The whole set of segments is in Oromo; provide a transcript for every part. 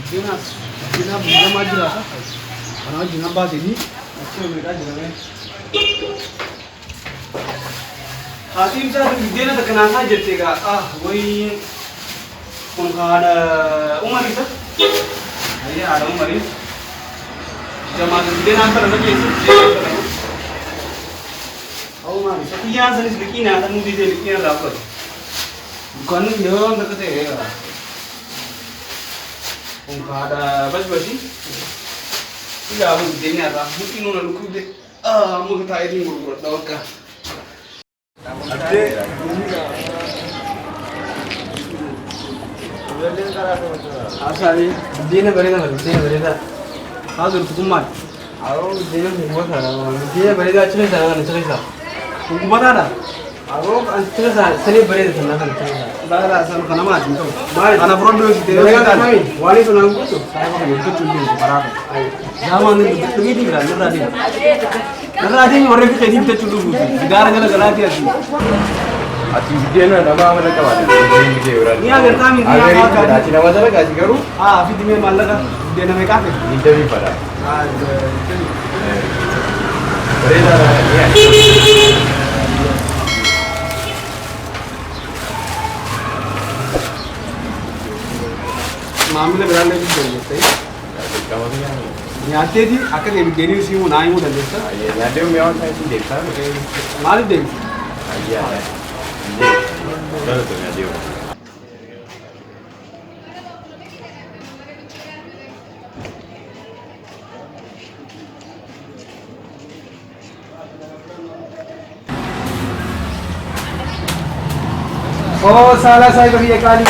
Dina bulan maju lah. Karena dina bahas ini, macam mereka jangan. Hatim saya dina terkenal saja cega. Woi, pun ada Umar itu. Ada Umar ini. Zaman dina antara lagi itu. Umar, tapi yang saya sedikit ni, ada mudi sedikit yang rapat. Bukan dia orang terkata ya. Ada baju sih? Iya, mungkin ini ada. Mungkin orang lucu deh. Mungkin tak ini murut dah kah? Ada. Asal ni, dia berita mana? Dia berita. Ada hukuman. Aku dia hukuman sana. Dia berita cerita sana, cerita. Hukuman ada. Aku cerita seni berita sana kan cerita. Dah asal kana macam tu. Anak produk itu. Wali tu nanggu tu. Saya pun itu curi parah. Zaman itu begitu kan, nanti. Nanti orang itu jadi kita curi. Negara jalan jalan dia sih. Ati dia na nama mana kawan? Dia orang. Ni agar kami dia makan. Ati nama jalan kasih karu? Afi dia malah kan dia nama kafe. Interview pada. Berita ni. मामले बदलने की जरूरत है ये आते थी आकर ये देनी उसी वो ना ही वो डलते सर ये नाटे में और ऐसे देखता है माल देख ये है चलो तो मैं दियो ओ साला साहिब ये काली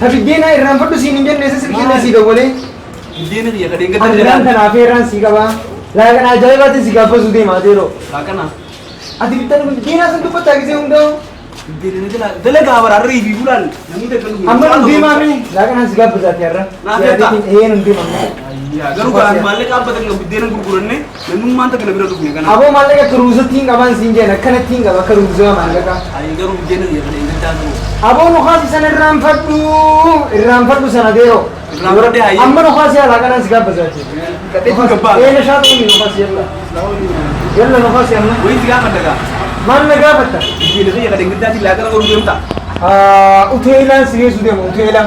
tapi dia na iran foto sini dia necessary kena sih kau boleh dia na dia kadang kadang iran kan apa iran sih kau laga na jaya batin sih kau sudah mati ro laga na adi kita dia na sentuh peta kisah undang dia na jelas jelas kabar hari ini bulan amma nanti mami laga na sih kau peta tiara nanti mami iya garu kan malle ka apa dengan dia na guguran ne memang mantap kena beradu punya kan abo malle ka cruise tinggal ban sinje na kana tinggal ka cruise malle ka ayo garu dia na dia kadang kadang abo no khasi sana ram fardu sana deo amma no khasi ala kana sika bazati kate gabba na shato ni no khasi yalla no khasi amma wai sika madaga man naga batta ji ne ya kadin gidati la kana guru gemta uthela sige sude mo uthela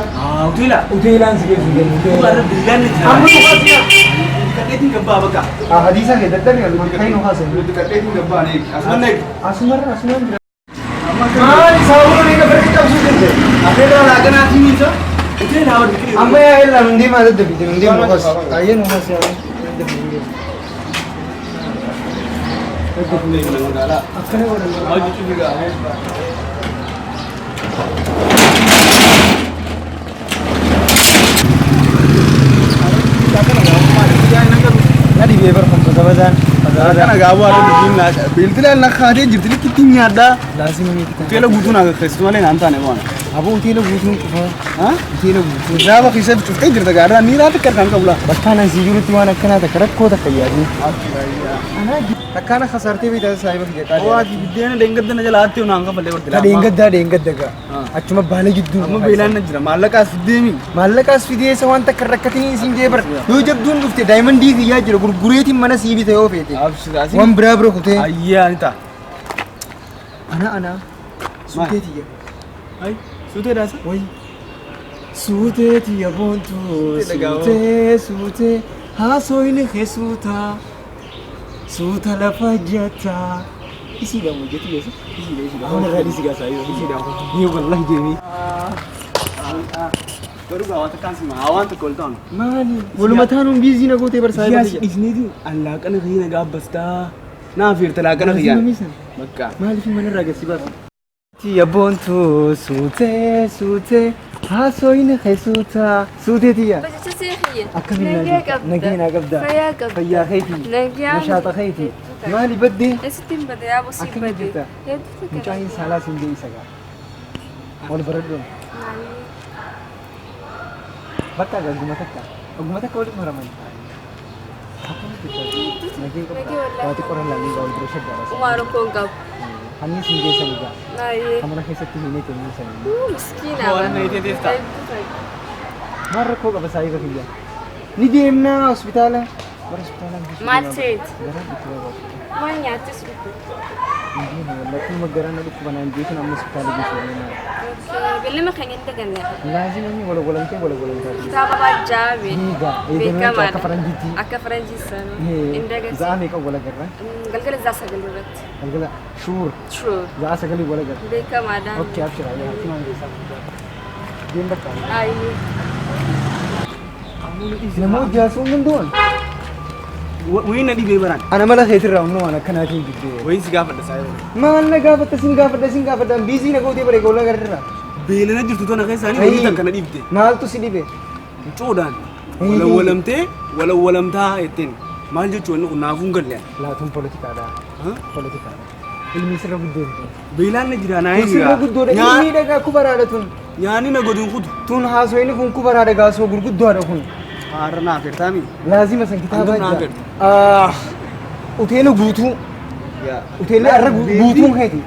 sige sude bar bilan ni amma no khasi kate tin gabba baka hadisa ke dadda ne man kai no khasi kate tin gabba ne asman Mali sahaja ni kan berita usulan je. Apa yang laga nanti ni so? Itu yang awak fikir. Amma ya illa nundi mana tu bikin nundi mukas. Ayah mukas ya. Itu punya yang mana? Akhirnya orang. Maju juga. Tadi dia berpengalaman. Karena gawa ada di sini, biltilah nak khadij jadi kiting ada. Lazim ni kita. Tiada butuh nak festival ni nanti ane bukan. Abu tiada butuh. Tiada butuh. Jawab kisah cukai jadi negara ni nanti kerana kau lah. Bahkan si juru tuan nak kena tak kau tak kaya ni. Tak kena khasar tiada itu saya bagi kita. Oh, dia ni dengar dan jalan hati orang angkat balik berjalan. Dengar dah. Cuma balik itu. Cuma bilan aja. Malakas fidemi. Malakas fidemi sewan tak kerakatin sinje ber. Dua jam dun gufte diamond di dia jadi guru itu mana sih itu apa itu. Wan berapa hote? Iya ni tak. Anak. Sudah dia. Ay, sudah rasa? Woi. Sudah dia buntu. Sudah. Haso ini kesuta. Sudah lepas jatah. Isi dah mau jadi sih. Isi dah. Mana ada isi gas ayo. Isi dah. Ni wallah jadi. Baru gawat kan sih awan tu kolton. Mani. Belum mathanum busy na gote bar saya. Yes, isni tu. Allah kan khina gabbasta. Na fir tala kan khiya. Makka. Mali fi mana raga sibab. Ti abontu sute. Ha soin khaisuta. Sute dia. بس تسيخي أكمل نجينا قبدا. فيا خيتي. نشاط خيتي. مالي بدي. ستين بدي يا ابو سيب بدي. مجاهين سالاسين دي سجا. ولا بردون. بكا أقومتك كل مرة ما ينفع. نجي وقت كورونا لاني قاعد يدرس الدراسة. وما ركون قب. هني سينجي سنجا. لا يه. هما نحس تهيني تهيني سنجا. مسكينة. هو أنا يدي تستا. Marra koo qaba saayii bakiyyaa. Ni deemnaa hospitaala. Bara hospitaala. Maal seet? Gara bituu baatu. Maal nyaattis dhufu? Lakkuma magariisa dhukkuba naan jechuun amma hospitaala geessu. Beellama kan hin daganne. Laazima inni walwalamtee. Kitaaba baajjaabe. Beekamaadha. Akka faranjiitti. Akka faranjiisan. Hin daganne. Za'a meeqa wal agarra? Galgala za'a sagal irratti. Galgala shuur. Za'a sagalii wal agarra. Beekamaadha. Okay, abshira. Deem bakka. Ayi. Namoota jaasuun gundoon. Wayii na dhibee baraan. Ana mala seetirraa humna waan akkanaatiin gidduu. Wayii si gaafadha saayoo. Maal na gaafadha sin gaafadha biizii na gootee bare goolaa gardirra. Beelana jirtu tana keessaanii wayii tan kana dhibde. Maaltu si dhibe? Cuudhaan walawwalamtaa jetteen maal jechuun inni kun naafuu hin galle. Laatuun poolitikaadha. Poolitikaadha. Ilmi sirra guddoo. Beelaan na jira naa hin sirra guddoodha. Ilmi dhagaa kubaraadha tun. Nyaanni na godhuun kutu. Tun haasoo inni kun kubaraadha gaasoo gurguddoodha kun. Haara naa firtaami. Laazima san kitaaba jaa. Uteela guutuu. Uteelli arra guutuun heeti.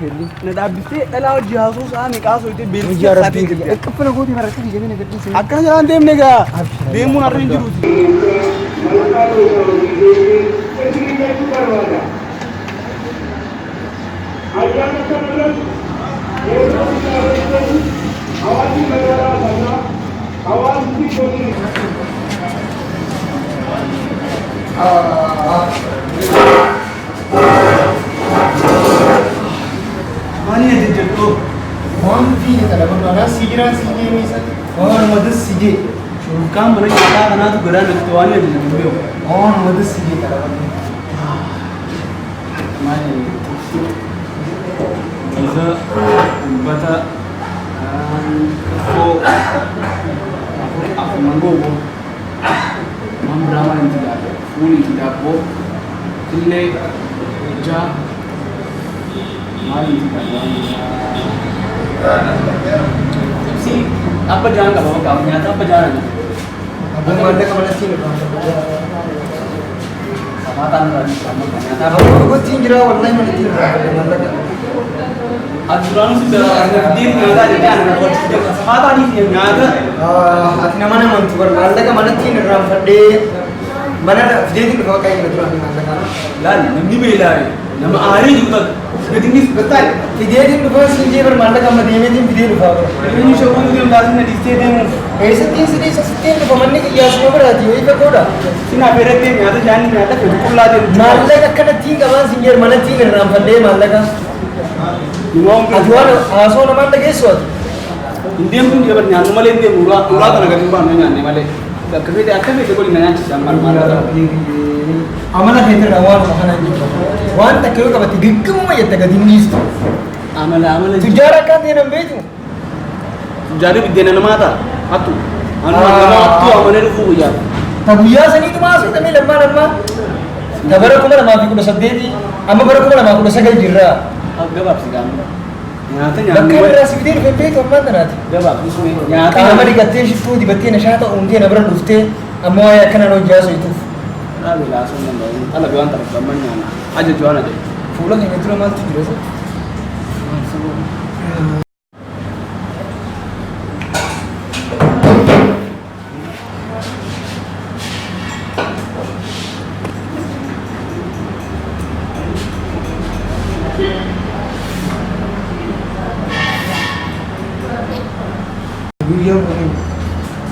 Na dhaabbistee dhalaa hojii haasoo sa'a meeqaa soitee beelli saatii jirti. Qaffana gootii barakka fi jabina gadhiisee. Akkana jalaan deemne gaa. Deemuun har'a hin jiruuti. Mani ada jatuh. Wan fi kalau mana sijiran sijir ni sah. Orang madas sijir. Surukam mana kita karena tu geran ketuaan ada di beliau. Orang madas sijir kalau mana. Mani. Bisa baca. Aku manggo. Mambrama yang tidak ada. Fuli tidak ada. Kille. Ja. Mali si apa jangan kalau kamu nyata apa jangan Abang mana kemana sih? sama tangan nyata Aku cinjira wallahi mana cinjira mana kan? aturan sudah ngerti nyata jadi anak kau sama tadi sih nyata Athina mana mantu mana kan mana cinjira fade mana jadi kau kayak gitu mana kan? lan namni belai nama hari juga gedingis betul Video दिन दुकान सीजे पर मारने का मदीने दिन video दुकान ini showroom dia lazim ada istri dia ऐसे तीन से तीन दुकान मन्ने की याद में बड़ा थी वही पे कोड़ा sina berarti nyata jangan nyata betul lah dia मारने का कना तीन का बात सीजे mana तीन राम फंडे मारने का uang अधवान आसो न मारने के स्वाद India pun dia bernyanyi malah India mula kan agak timbang nyanyi malah kerja dia akan dia boleh nyanyi sambil malah Amana heter awan mahana ni wan tak kau kabat gigam aja tak kadingis tu amalan Tujara kan dia nambe tu jadi bidana nama ta atu atu amalan itu ya Tabuya sani tu masuk tapi lemah Tabara kuma nama aku dosa dedi amma bara kuma nama aku dosa gal jirra agak bab sih kan nyata Bakkan nyanyi rasi bidir pepe tu amma tanat gabak isme nyata Kama di gatte shifu di batti na shata unge na bara dufte amma ya kana no jaso itu ada langsung nambah ala jualan tak zaman nyana aja jualan aja Pulang yang itu nama tu jirra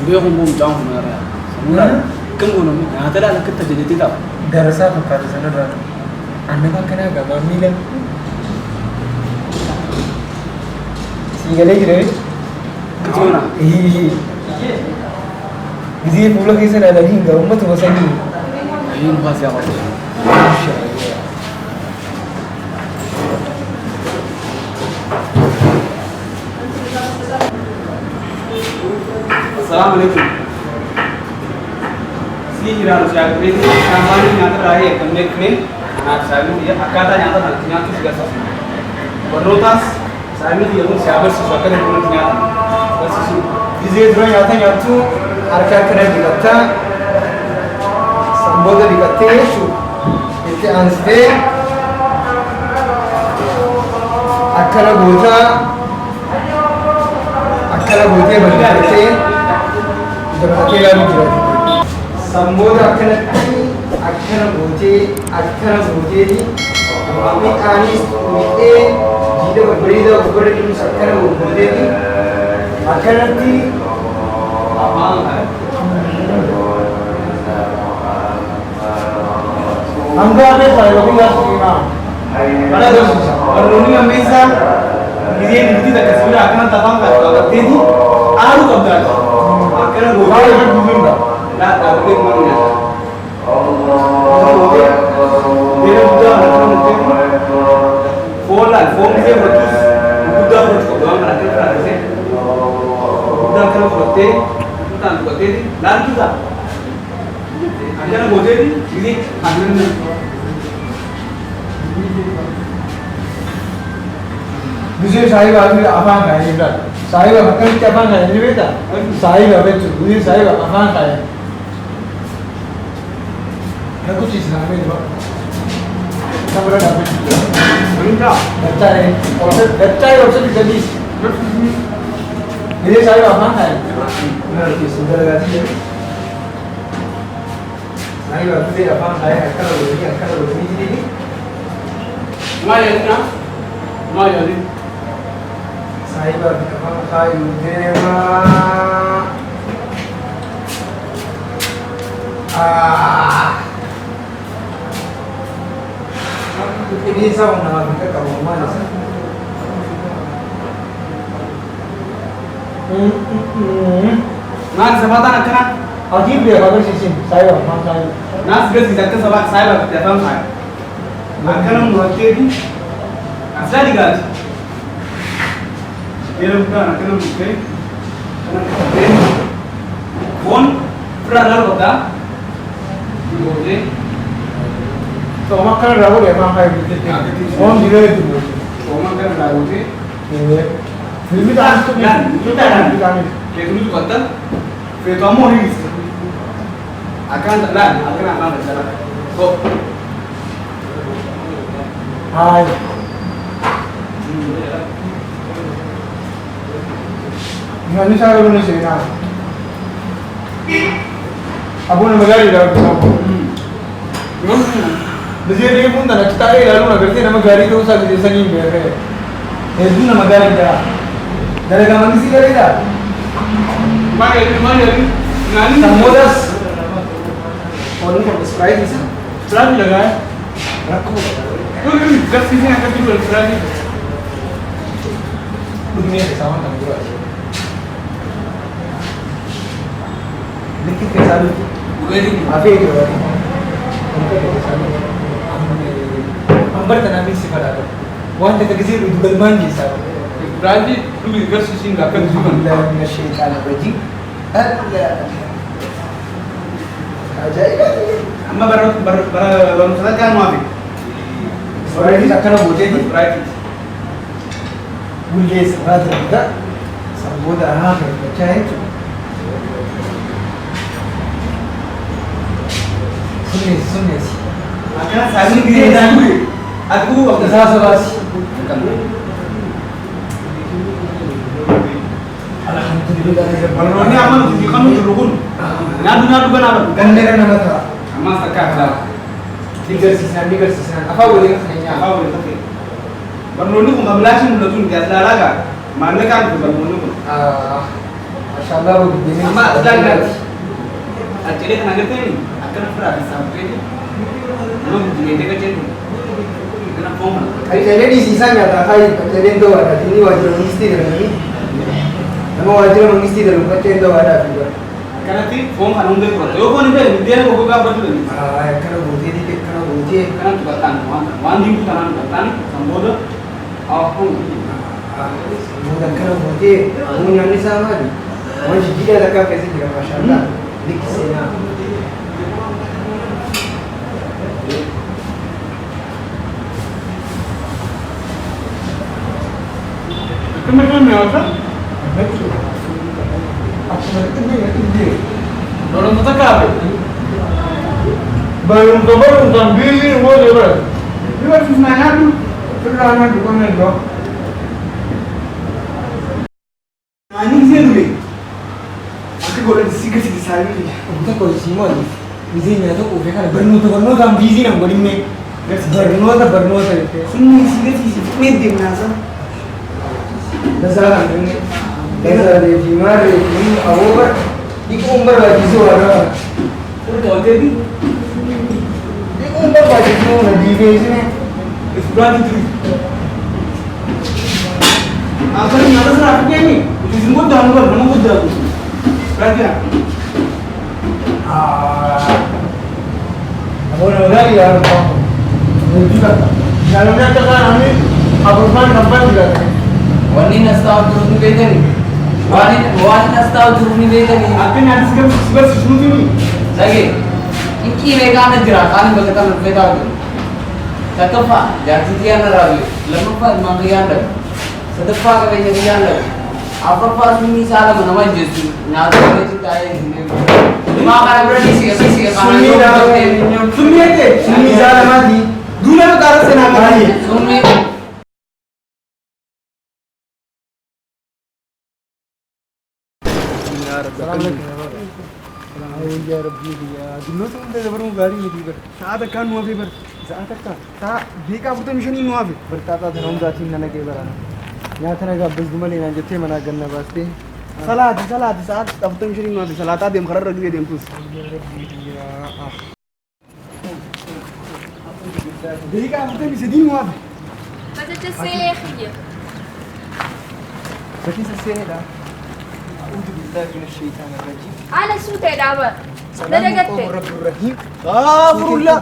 dia hukum jauh merah semula kemudian nyata dah kita jadi tidak Darasa fakkaatu sanarraa annama akkanaa gabaa miila sii galee jira kecil Gizee fuula keessa ilaalanii hin gahu ummatuma sanii ini pasti apa Assalamualaikum hijraan usia kritis sampai nyata terakhir komitmen anak saya dia akata nyata nyata juga satu bernotas saya dia pun siapa sesuatu yang belum nyata bersisi Gizee dura nyaatu harka akkana digatta sanboota digattee jechuudha itti aansitee akkana gootee balleessitee Jabaatee ilaaluu jira. Sammoota akkana gooteeti midhaanis midhee jiidha babbareeda gubbarra jirus akkana gooteeti akkanatti hanga keessa yookiin yaasuudhaan mana barsiisa. Barnoonni ammayyisaa gisee dintii takka sibiila akkanatti afaan qabatteeti aaruu qabdaadha. Akkana Baay'ee gootee kan dubbinudha. dhaabbatee kuma nyaata. Beera guddaa akkana murteetu foollaan foon gisee fudhatus guddaa fudhatu qabdu waan kana akkana fudhatee guddaa akkana fudhattee tuutaan tuqatteeti laalchisaa. Akkana gooteeti gisee akkana Bisee saahiba afaan kaayee jira. Saahiba akkamitti afaan kaayee ni beektaa? Saahiba jechuudha. Bisee saahiba afaan kaayee. Rakkochi islaamee jira. Sabra dhaabbachuu. Minta. Dattaa'ee obsatti gadiis. Bisee saahiba afaan kaayee. Mana keessa dalagaatii jiru. Saahiba bisee afaan kaayee akkana godhanii jiranii. Maal jedhina? Maal jedhani? Saahiba afaan kaayuu deemaa. Ini sama nama kita kamu mana sih? Naan sabatan akkana Ajib dia kalau sih saya afaan kaayuu. naas gasi takka sabaa saayibaa fi afaan faaya akkana murateeti asaa dhigaati beera guddaan akkana murtee kana qabatee foon firraa laala qabdaa gootee Toma kan ragu dia afaan kaayuu gitu. Om dia itu. fooma akkana raawwatee Filmi dah tu ni. keetunutu qatta feetu ammoo hir'iste akkana laal akkana afaan daldala ko Hai. Ini saya belum sih na. Abu nama gari dah bersama. Jadi dia pun tak nak kita lalu nak kerja nama gari tu usah kerja sini biar. Itu nama gari dah. Dari kamu sih gari dah. maal jedhani naanni Samodas. Kalau ni kalau Sprite ni sah. firaashii lagaa Rakku. garsiisee akkatti wal firaashii Dunia bersama kan juga. Dikit ke satu. dhugaatii Apa itu berarti? Untuk ke satu. Ambar tanah misi pada ada. Wan kita kisah itu bermain di sana. firaashii dhugi garsiisiin akkatti dhugan Alhamdulillah min syaitan rajim. Allah. Ajaib. amma barumsa kan maafi Sprite akan boleh di firaashii boleh serat juga. Samboda ah baca itu. Sunni. akkana saayinii gisee daandii aduu bakka Saya sabasi. Alhamdulillah. barnoonni amma nuti kan nuti dhugun nyaatu ganaa Gandera nama tak. ammaas takka akka Digersisan. Apa boleh katanya? afaa wali tafe barnoonni kun qabilaashin mul'atuun jaalalaa gaa maallaqaan kun barnoonni kun Masya Allah begini. amma asdaagaa achilee kan agartee akkana firaa fi saamteeti nama guddinee gajeen kana fooma Jadi di sisa nyata kai kejadian tu ada. Ini wajib mengisti dalam ini. Nama wajib mengisti dalam kejadian tu ada juga. kanatti foom kan hundee fudhata yoo foon hin beekne biddeena goggoo gaabbatu dandeessa Kerana bukti di kerana bukti. kanaan tuqataan waan diimtuu kanaan tuqataan kan booda awwaafuu Mudah kerana bukti. Kamu yang ni sama ni. Wajib dia tak kau kasih dia Masya Allah. Dikisina. Kemudian apa? Dorong tetap Belum kan bili boleh ber. Ini harus sebenarnya tuh. Kerana bukan itu. Nah ini sih dulu. Aku godhan si gadi isaanii. Tokko isiimooti. Biyyi nyaata quufee kana barnootaan biizii nan godhinne. Barnoota jettee. Sunni si gadi si fuudhee deemnaasa. Dasaa kan inni. Dasaa reefi maal reefi abooba dhiquun barbaachisu warra. Furdaa hoteetii. Dhiquun barbaachisu na diigeessine. Isbiraati turi. Akan nyaata sana akka keenye isin guddaa nu bara nama guddaa kun. Isbiraati yaa. Aboon walaali yaa rabaa. Dalamni akka taa'anii abbaan kabbaan jiraata. Wanni nastaa jiru ni beekani. Waan nastaa jiru ni beekani. Akka nyaata si barsiisu nuti nuyi. Lagi, inki beekana jira. Kaani bakka kan beekaa jiru. Takkaffaa jaartii xiyyaa narraa biyu. Lammaffaa ilmaan xiyyaan dhabu. Sadaffaa qabeenya xiyyaan dhabu. Afuraffaa sunni isaa lama nama jechuun nyaata walitti taa'ee hin deemu. Maa kana bira dhiisee kana yoo ta'e. Sunni ete. Sunni isaa lamaati. Duula maqaara seenaa qabanii. Sunni. Ya Rabbi ya dinnoota hunda dabaruu gaarii miti bar. Sa'a takkaan nu hafee bar. Sa'a takka. Sa'a beekaa 45 nu hafe. Bartaataa tana hundaatiin na naqee barana. Nyaata na gaabbasdu malee naan jettee manaa ganna baastee. Salaati sa'a 45 nu hafe. Salaataa deem kararra gidee deemtus. Beekaa 43 nu hafe. بدأت السياحية. Bakki sasseedha. أعوذ بالله من الشيطان الرجيم. على سوتة دابا. دقت. رب الرحيم. غافر الله.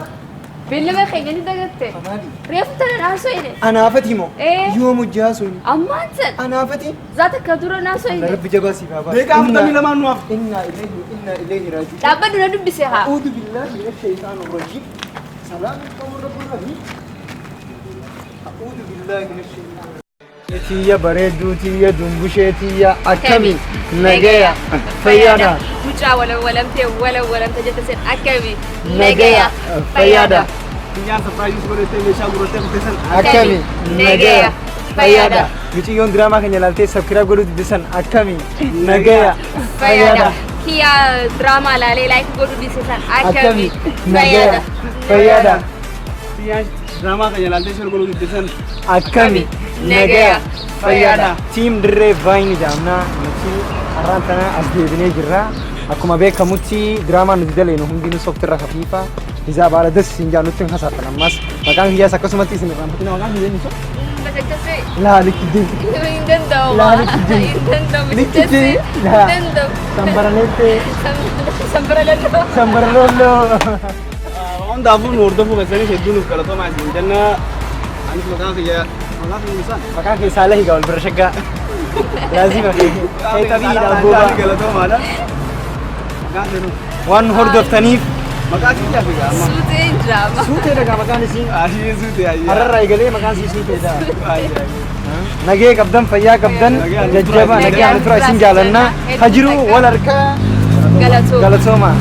بالله ما خير أنت دقت. أمالي. ريفت أنا ناسويني. أنا فتيمو. إيه. يوم الجاسون. أما أنت. أنا فتي. ذاتك كدورة ناسويني. رب جباسي بابا. Beekaa 42 nu hafe. إنا إليه راجعون. دابا دنا نبسها. أعوذ بالله من الشيطان الرجيم. سلام قول رب الرحيم. أعوذ بالله من الشيطان الرجيم. تيا بريدو تيا دنبوشة تيا أكمي نجايا فيادا مجا ولا تجت سن أكمي نجايا فيادا Tinggal surprise godhate meeshaa gurgurtee fiteessan. أكمي نجايا فيادا فيادا ميتيون دراما كن يلالتي سبسكرايب قولوا تدسن أكمي نجايا فيادا هي دراما لا لايك قولوا دي سن أكمي أكمي نجايا فيادا Tinggal drama kan yaaltee shir godhuu fiteessan. أكمي نجايا فيادا تيم دري فاين جامنا نتي أرانتنا أسديبني جرا أكما بيك موتي دراما ندلي إنه هم دينو سوفتر خفيفة إذا بعد دس سنجا نتين خسارة نماس مكان هي سكسمتي سنة رامبتنا مكان هي نسوا بتكتسي لا لك دين يندندو لا لك دين يندندو لك دين لا يندندو سامبرانيتي سمبرلندو سامبرلولو Hundaafuu nu hordofuu keessanii hedduu nuuf galatooma isin jenna. Anis maqaan kiyya maqaan kiyya Musaan. مكان كي ساله هي قبل برشقة لازم أخي هي تبي الأبوبة Galatoomaadha. Maqaan kiyya وان هردف تنيف maqaan kiyya fi gaama. سوتين دراما سوتي لك مكان سين Ashii suute ayyaa. هرر رايقلي مكان سي سوتي دا نجي قبضن فيا قبضن ججبا نجي على ترى سين جالنا هجرو ولا ركا غلطو غلطوما